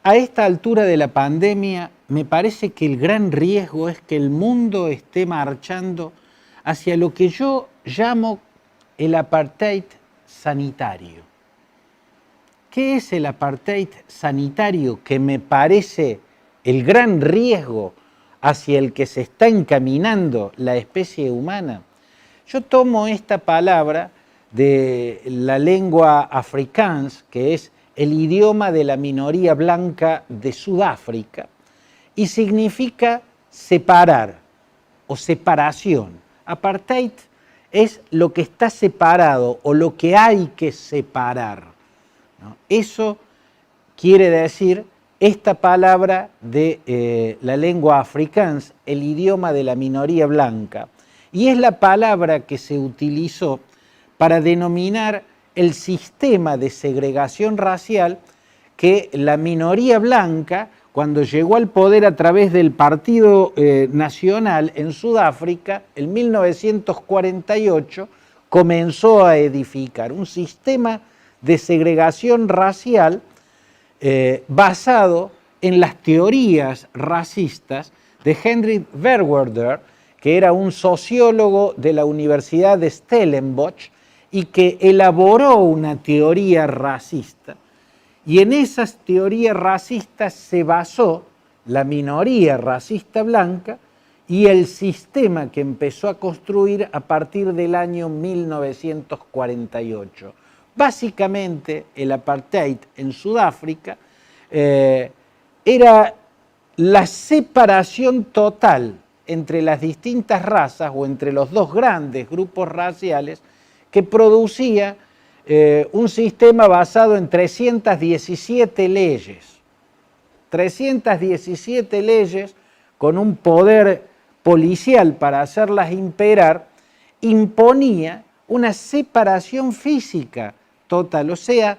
A esta altura de la pandemia, me parece que el gran riesgo es que el mundo esté marchando hacia lo que yo llamo el apartheid sanitario. ¿Qué es el apartheid sanitario? Que me parece el gran riesgo hacia el que se está encaminando la especie humana. Yo tomo esta palabra de la lengua afrikaans, que es el idioma de la minoría blanca de Sudáfrica, y significa separar o separación. Apartheid es lo que está separado o lo que hay que separar, ¿no? Eso quiere decir esta palabra de la lengua afrikaans, el idioma de la minoría blanca, y es la palabra que se utilizó para denominar el sistema de segregación racial que la minoría blanca, cuando llegó al poder a través del Partido Nacional en Sudáfrica, en 1948, comenzó a edificar un sistema de segregación racial basado en las teorías racistas de Henry Verwoerder, que era un sociólogo de la Universidad de Stellenbosch y que elaboró una teoría racista. Y en esas teorías racistas se basó la minoría racista blanca y el sistema que empezó a construir a partir del año 1948. Básicamente, el apartheid en Sudáfrica era la separación total entre las distintas razas o entre los dos grandes grupos raciales que producía un sistema basado en 317 leyes. 317 leyes con un poder policial para hacerlas imperar, imponía una separación física total. O sea,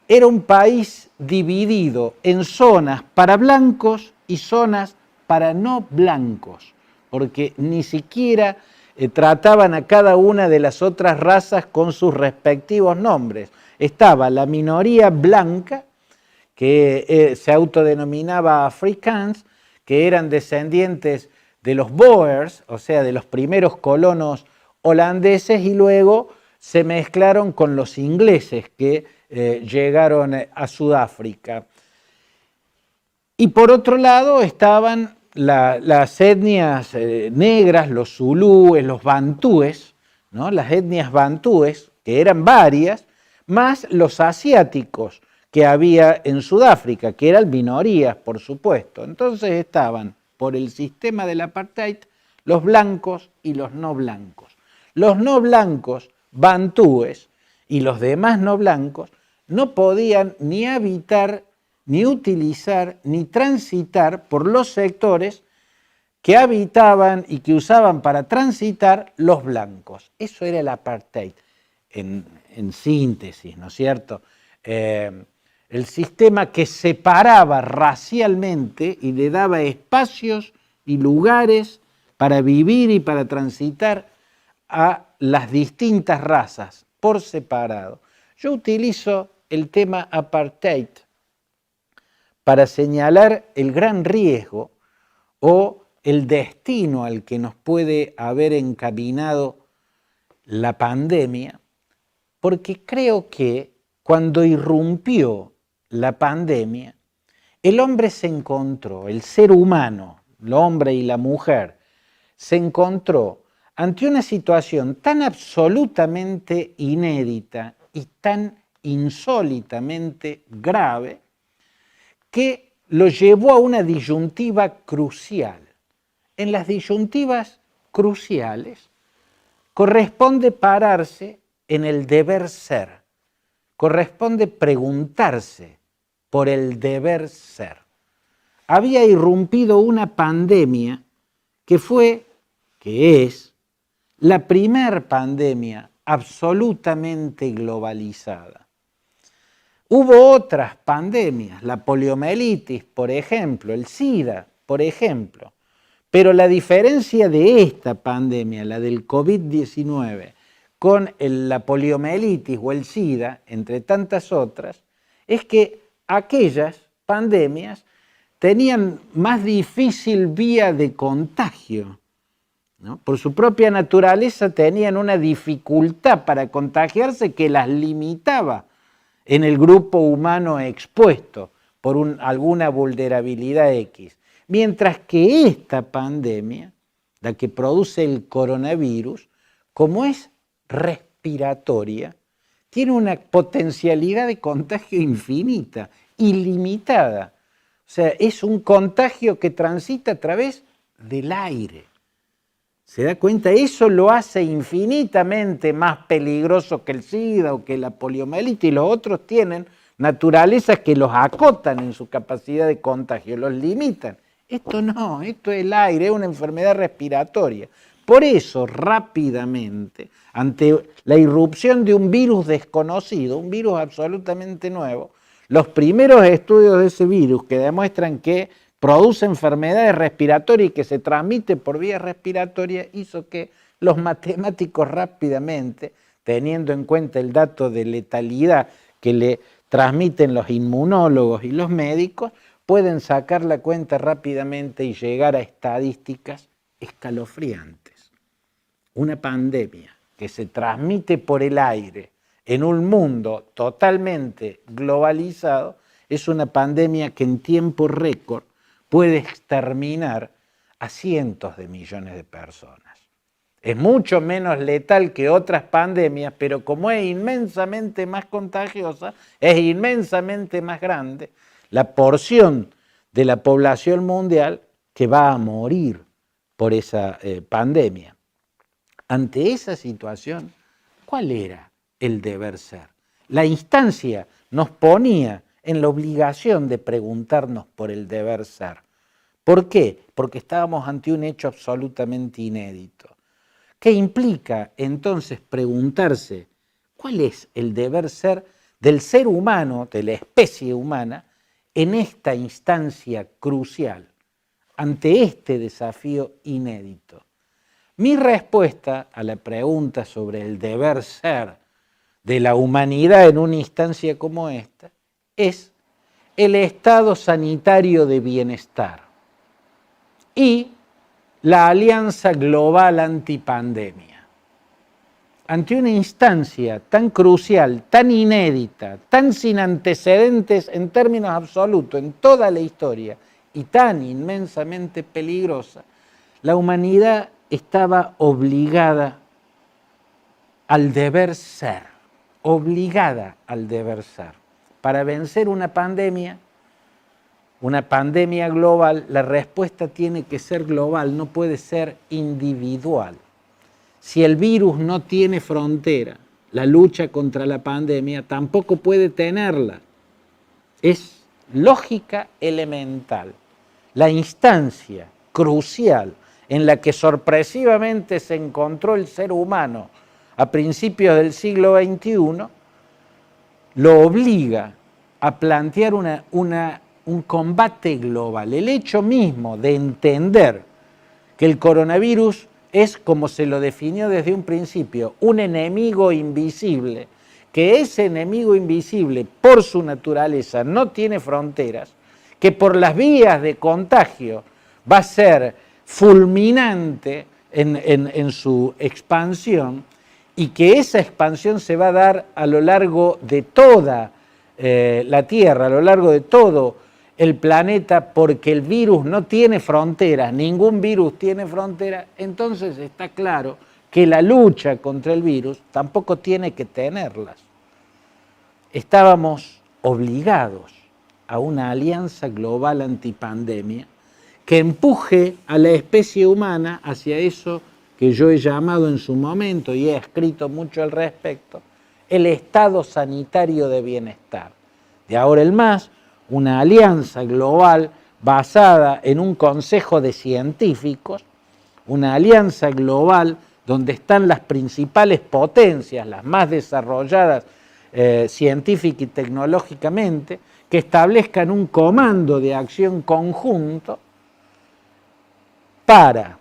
era un país dividido en zonas para blancos y zonas para no blancos, porque ni siquiera trataban a cada una de las otras razas con sus respectivos nombres. Estaba la minoría blanca, que se autodenominaba Afrikaans, que eran descendientes de los Boers, o sea, de los primeros colonos holandeses, y luego se mezclaron con los ingleses que llegaron a Sudáfrica. Y por otro lado estaban las etnias negras, los zulúes, los bantúes, ¿no? Las etnias bantúes, que eran varias, más los asiáticos que había en Sudáfrica, que eran minorías, por supuesto. Entonces estaban, por el sistema del apartheid, los blancos y los no blancos. Los no blancos, bantúes, y los demás no blancos, no podían ni habitar, ni utilizar, ni transitar por los sectores que habitaban y que usaban para transitar los blancos. Eso era el apartheid, en síntesis, ¿no es cierto? El sistema que separaba racialmente y le daba espacios y lugares para vivir y para transitar a las distintas razas por separado. Yo utilizo el tema apartheid para señalar el gran riesgo o el destino al que nos puede haber encaminado la pandemia, porque creo que cuando irrumpió la pandemia, el hombre se encontró, el ser humano, el hombre y la mujer, se encontró ante una situación tan absolutamente inédita y tan insólitamente grave que lo llevó a una disyuntiva crucial. En las disyuntivas cruciales corresponde pararse en el deber ser, corresponde preguntarse por el deber ser. Había irrumpido una pandemia que es, la primer pandemia absolutamente globalizada. Hubo otras pandemias, la poliomielitis, por ejemplo, el SIDA, por ejemplo, pero la diferencia de esta pandemia, la del COVID-19, con la poliomielitis o el SIDA, entre tantas otras, es que aquellas pandemias tenían más difícil vía de contagio, ¿no? Por su propia naturaleza tenían una dificultad para contagiarse que las limitaba en el grupo humano expuesto por alguna vulnerabilidad X. Mientras que esta pandemia, la que produce el coronavirus, como es respiratoria, tiene una potencialidad de contagio infinita, ilimitada. O sea, es un contagio que transita a través del aire. ¿Se da cuenta? Eso lo hace infinitamente más peligroso que el SIDA o que la poliomielitis, y los otros tienen naturalezas que los acotan en su capacidad de contagio, los limitan. Esto no, esto es el aire, es una enfermedad respiratoria. Por eso, rápidamente, ante la irrupción de un virus desconocido, un virus absolutamente nuevo, los primeros estudios de ese virus que demuestran que produce enfermedades respiratorias y que se transmite por vía respiratoria, hizo que los matemáticos rápidamente, teniendo en cuenta el dato de letalidad que le transmiten los inmunólogos y los médicos, pueden sacar la cuenta rápidamente y llegar a estadísticas escalofriantes. Una pandemia que se transmite por el aire en un mundo totalmente globalizado es una pandemia que en tiempo récord puede exterminar a cientos de millones de personas. Es mucho menos letal que otras pandemias, pero como es inmensamente más contagiosa, es inmensamente más grande la porción de la población mundial que va a morir por esa pandemia. Ante esa situación, ¿cuál era el deber ser? La instancia nos ponía en la obligación de preguntarnos por el deber ser. ¿Por qué? Porque estábamos ante un hecho absolutamente inédito. ¿Qué implica entonces preguntarse cuál es el deber ser del ser humano, de la especie humana, en esta instancia crucial, ante este desafío inédito? Mi respuesta a la pregunta sobre el deber ser de la humanidad en una instancia como esta es el estado sanitario de bienestar y la alianza global antipandemia. Ante una instancia tan crucial, tan inédita, tan sin antecedentes en términos absolutos en toda la historia y tan inmensamente peligrosa, la humanidad estaba obligada al deber ser, obligada al deber ser. Para vencer una pandemia global, la respuesta tiene que ser global, no puede ser individual. Si el virus no tiene frontera, la lucha contra la pandemia tampoco puede tenerla. Es lógica elemental. La instancia crucial en la que sorpresivamente se encontró el ser humano a principios del siglo XXI, lo obliga a plantear un combate global. El hecho mismo de entender que el coronavirus es, como se lo definió desde un principio, un enemigo invisible, que ese enemigo invisible, por su naturaleza, no tiene fronteras, que por las vías de contagio va a ser fulminante en su expansión, y que esa expansión se va a dar a lo largo de toda la Tierra, a lo largo de todo el planeta, porque el virus no tiene fronteras, ningún virus tiene fronteras. Entonces está claro que la lucha contra el virus tampoco tiene que tenerlas. Estábamos obligados a una alianza global antipandemia que empuje a la especie humana hacia eso que yo he llamado en su momento y he escrito mucho al respecto, el estado sanitario de bienestar. De ahora en más, una alianza global basada en un consejo de científicos, una alianza global donde están las principales potencias, las más desarrolladas científica y tecnológicamente, que establezcan un comando de acción conjunto para,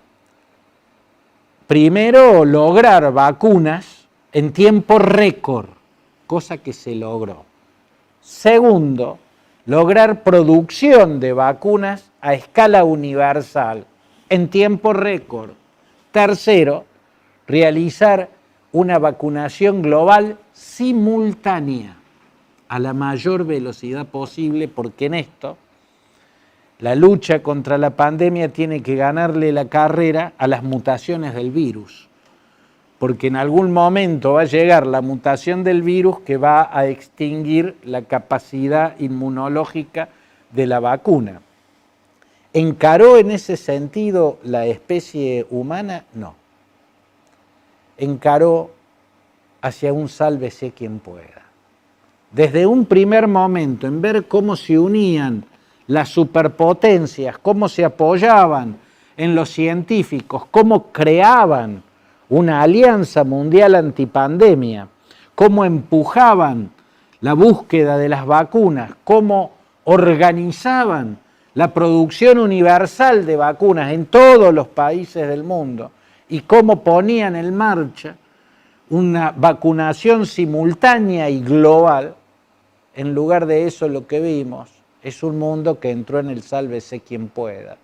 primero, lograr vacunas en tiempo récord, cosa que se logró. Segundo, lograr producción de vacunas a escala universal en tiempo récord. Tercero, realizar una vacunación global simultánea a la mayor velocidad posible, porque en esto la lucha contra la pandemia tiene que ganarle la carrera a las mutaciones del virus, porque en algún momento va a llegar la mutación del virus que va a extinguir la capacidad inmunológica de la vacuna. ¿Encaró en ese sentido la especie humana? No. Encaró hacia un sálvese quien pueda. Desde un primer momento, en ver cómo se unían las superpotencias, cómo se apoyaban en los científicos, cómo creaban una alianza mundial antipandemia, cómo empujaban la búsqueda de las vacunas, cómo organizaban la producción universal de vacunas en todos los países del mundo y cómo ponían en marcha una vacunación simultánea y global. En lugar de eso, lo que vimos es un mundo que entró en el sálvese quien pueda.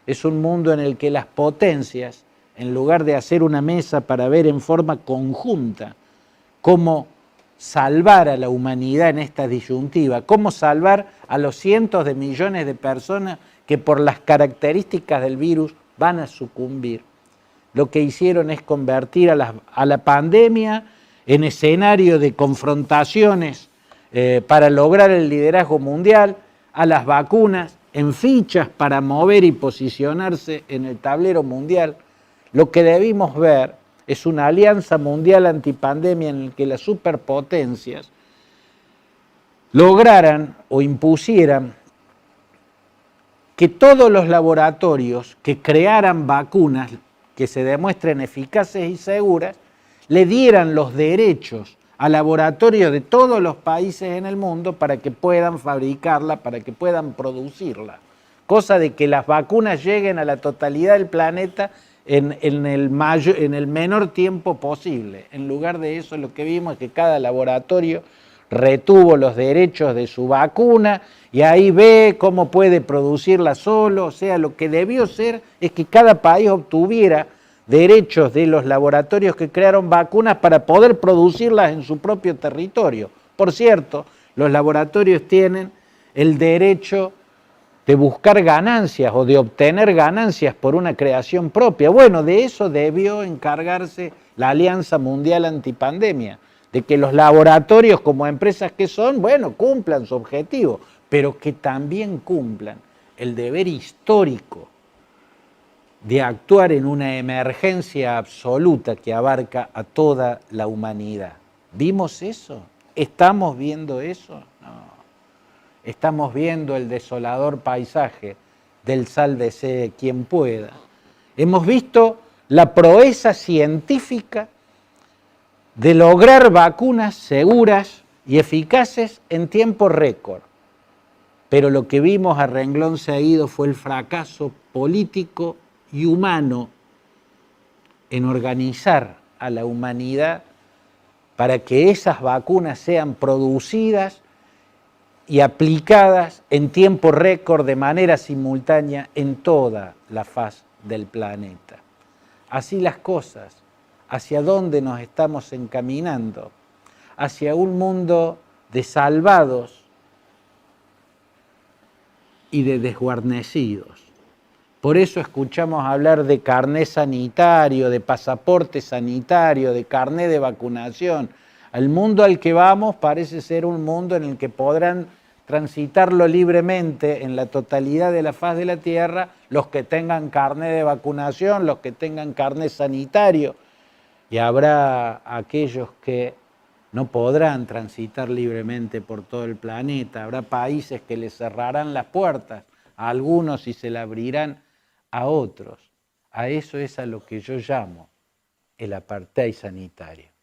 Es un mundo en el que las potencias, en lugar de hacer una mesa para ver en forma conjunta cómo salvar a la humanidad en esta disyuntiva, cómo salvar a los cientos de millones de personas que por las características del virus van a sucumbir, lo que hicieron es convertir a la pandemia en escenario de confrontaciones para lograr el liderazgo mundial, a las vacunas en fichas para mover y posicionarse en el tablero mundial. Lo que debimos ver es una alianza mundial antipandemia en la que las superpotencias lograran o impusieran que todos los laboratorios que crearan vacunas que se demuestren eficaces y seguras, le dieran los derechos a laboratorios de todos los países en el mundo para que puedan fabricarla, para que puedan producirla. Cosa de que las vacunas lleguen a la totalidad del planeta en el menor tiempo posible. En lugar de eso, lo que vimos es que cada laboratorio retuvo los derechos de su vacuna y ahí ve cómo puede producirla solo. O sea, lo que debió ser es que cada país obtuviera derechos de los laboratorios que crearon vacunas para poder producirlas en su propio territorio. Por cierto, los laboratorios tienen el derecho de buscar ganancias o de obtener ganancias por una creación propia. Bueno, de eso debió encargarse la Alianza Mundial Antipandemia, de que los laboratorios como empresas que son, bueno, cumplan su objetivo, pero que también cumplan el deber histórico de actuar en una emergencia absoluta que abarca a toda la humanidad. ¿Vimos eso? ¿Estamos viendo eso? No. Estamos viendo el desolador paisaje del sálvese quien pueda. Hemos visto la proeza científica de lograr vacunas seguras y eficaces en tiempo récord. Pero lo que vimos a renglón seguido fue el fracaso político y humano en organizar a la humanidad para que esas vacunas sean producidas y aplicadas en tiempo récord de manera simultánea en toda la faz del planeta. Así las cosas, ¿hacia dónde nos estamos encaminando? Hacia un mundo de salvados y de desguarnecidos. Por eso escuchamos hablar de carné sanitario, de pasaporte sanitario, de carné de vacunación. El mundo al que vamos parece ser un mundo en el que podrán transitarlo libremente en la totalidad de la faz de la Tierra los que tengan carné de vacunación, los que tengan carné sanitario, y habrá aquellos que no podrán transitar libremente por todo el planeta. Habrá países que les cerrarán las puertas a algunos y se le abrirán a otros. A eso es a lo que yo llamo el apartheid sanitario.